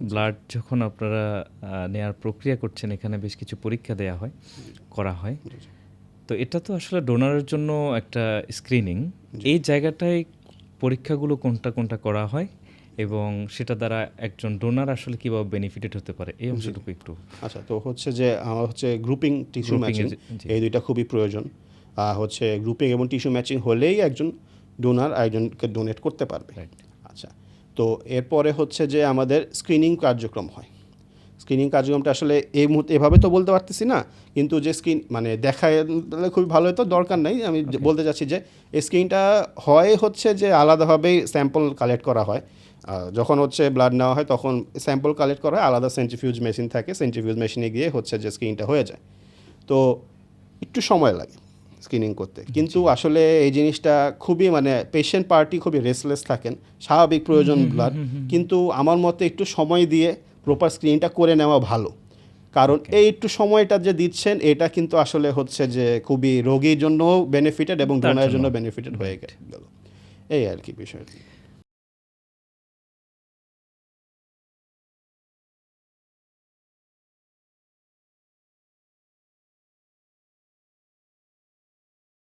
Blood যখন আপনারা নেয়ার প্রক্রিয়া করছেন, এখানে বেশ কিছু পরীক্ষা দেয়া হয়, করা হয়। তো এটা তো আসলে ডোনারের জন্য একটা স্ক্রিনিং। এই জায়গাটায় পরীক্ষাগুলো কোনটা, কোনটা করা হয় এবং সেটা দ্বারা একজন ডোনার আসলে কিভাবে বেনিফিটেড হতে পারে, এই অংশটুকু একটু। আচ্ছা, তো হচ্ছে যে আমার হচ্ছে গ্রুপিং টিস্যু ম্যাচিং, এই দুইটা খুবই প্রয়োজন। হচ্ছে গ্রুপিং এবং টিস্যু ম্যাচিং হলেই একজন ডোনার একজনকে ডোনেট করতে পারবে। আচ্ছা, তো এরপরে হচ্ছে যে আমাদের স্ক্রিনিং কার্যক্রম হয়। স্ক্রিনিং কার্যক্রমটা আসলে এই মুহূর্তে এভাবে তো বলতে পারতেছি না, কিন্তু যে স্ক্রিন মানে দেখায় তাহলে খুবই ভালো হতো, দরকার নাই। আমি বলতে চাচ্ছি যে এই স্ক্রিনটা হয় হচ্ছে যে আলাদাভাবেই স্যাম্পল কালেক্ট করা হয়। যখন হচ্ছে ব্লাড নেওয়া হয় তখন স্যাম্পল কালেক্ট করা হয়, আলাদা সেন্ট্রিফিউজ মেশিন থাকে, সেন্ট্রিফিউজ মেশিনে গিয়ে হচ্ছে যে স্ক্রিনটা হয়ে যায়। তো একটু সময় লাগে স্ক্রিনিং করতে, কিন্তু আসলে এই জিনিসটা খুবই মানে পেশেন্ট পার্টি খুবই রেসলেস থাকেন, স্বাভাবিক প্রয়োজন ব্লাড, কিন্তু আমার মতে একটু সময় দিয়ে প্রপার স্ক্রিনটা করে নেওয়া ভালো। কারণ এই একটু সময়টা যে দিচ্ছেন এটা কিন্তু আসলে হচ্ছে যে খুবই রোগীর জন্য বেনিফিটেড এবং ডোনারের জন্য বেনিফিটেড হয়ে গেল, এই আর কি বিষয়টি।